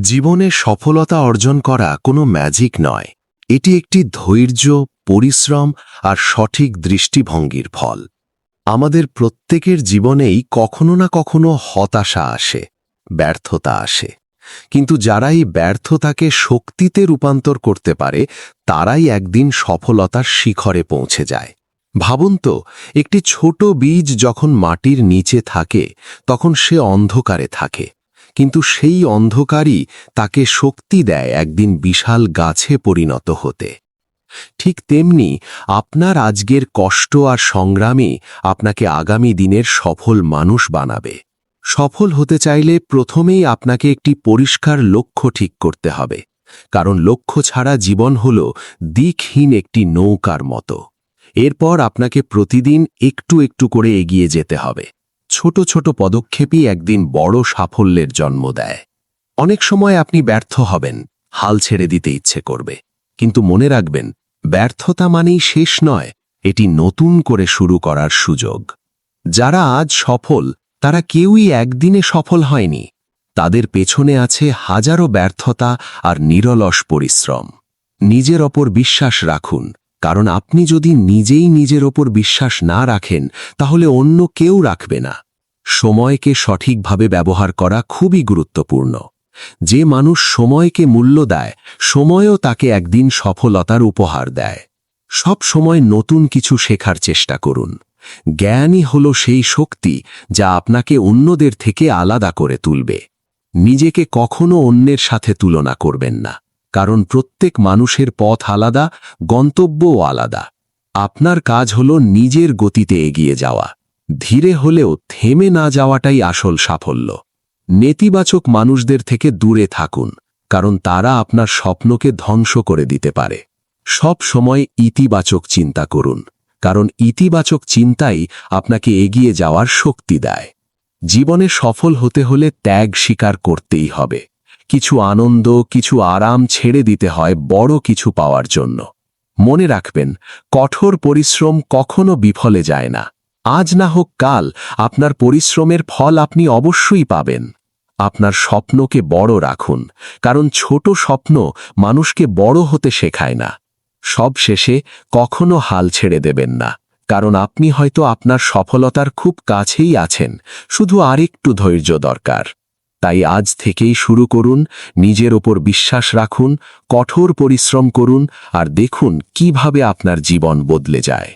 জীবনে সফলতা অর্জন করা কোনো ম্যাজিক নয়। এটি একটি ধৈর্য, পরিশ্রম আর সঠিক দৃষ্টিভঙ্গির ফল। আমাদের প্রত্যেকের জীবনেই কখনো না কখনো হতাশা আসে, ব্যর্থতা আসে। কিন্তু যারা এই ব্যর্থতাকে শক্তিতে রূপান্তর করতে পারে, তারাই একদিন সফলতার শিখরে পৌঁছে যায়। ভাবুন তো, একটি ছোট বীজ যখন মাটির নিচে থাকে তখন সে অন্ধকারে থাকে, কিন্তু সেই অন্ধকারই তাকে শক্তি দেয় একদিন বিশাল গাছে পরিণত হতে। ঠিক তেমনি আপনার আজকের কষ্ট আর সংগ্রামই আপনাকে আগামী দিনের সফল মানুষ বানাবে। সফল হতে চাইলে প্রথমেই আপনাকে একটি পরিষ্কার লক্ষ্য ঠিক করতে হবে, কারণ লক্ষ্য ছাড়া জীবন হল দিকহীন একটি নৌকার মতো। এরপর আপনাকে প্রতিদিন একটু একটু করে এগিয়ে যেতে হবে। ছোট ছোট পদক্ষেপই একদিন বড় সাফল্যের জন্ম দেয়। অনেক সময় আপনি ব্যর্থ হবেন, হাল ছেড়ে দিতে ইচ্ছে করবে, কিন্তু মনে রাখবেন, ব্যর্থতা মানেই শেষ নয়, এটি নতুন করে শুরু করার সুযোগ। যারা আজ সফল তারা কেউই একদিনে সফল হয়নি। তাদের পেছনে আছে হাজারো ব্যর্থতা আর নিরলস পরিশ্রম। নিজের ওপর বিশ্বাস রাখুন, কারণ আপনি যদি নিজেই নিজের ওপর বিশ্বাস না রাখেন তাহলে অন্য কেউ রাখবে না। সময়কে সঠিকভাবে ব্যবহার করা খুবই গুরুত্বপূর্ণ। যে মানুষ সময়কে মূল্য দেয়, সময়ও তাকে একদিন সফলতার উপহার দেয়। সব সময় নতুন কিছু শেখার চেষ্টা করুন। জ্ঞানই হল সেই শক্তি যা আপনাকে অন্যদের থেকে আলাদা করে তুলবে। নিজেকে কখনো অন্যের সাথে তুলনা করবেন না, কারণ প্রত্যেক মানুষের পথ আলাদা, গন্তব্যও আলাদা। আপনার কাজ হল নিজের গতিতে এগিয়ে যাওয়া। ধীরে হলেও থেমে না যাওয়াটাই আসল সাফল্য। নেতিবাচক মানুষদের থেকে দূরে থাকুন, কারণ তারা আপনার স্বপ্নকে ধ্বংস করে দিতে পারে। সব সময় ইতিবাচক চিন্তা করুন, কারণ ইতিবাচক চিন্তাই আপনাকে এগিয়ে যাওয়ার শক্তি দেয়। জীবনে সফল হতে হলে ত্যাগ স্বীকার করতেই হবে। কিছু আনন্দ, কিছু আরাম ছেড়ে দিতে হয় বড় কিছু পাওয়ার জন্য। মনে রাখবেন, কঠোর পরিশ্রম কখনো বিফলে যায় না। আজ না হোক কাল আপনার পরিশ্রমের ফল আপনি অবশ্যই পাবেন। আপনার স্বপ্নকে বড় রাখুন, কারণ ছোট স্বপ্ন মানুষকে বড় হতে শেখায় না। সব শেষে কখনো হাল ছেড়ে দেবেন না, কারণ আপনি হয়তো আপনার সফলতার খুব কাছেই আছেন, শুধু আরেকটু ধৈর্য দরকার। তাই আজ থেকেই শুরু করুন, নিজের ওপর বিশ্বাস রাখুন, কঠোর পরিশ্রম করুন, আর দেখুন কিভাবে আপনার জীবন বদলে যায়।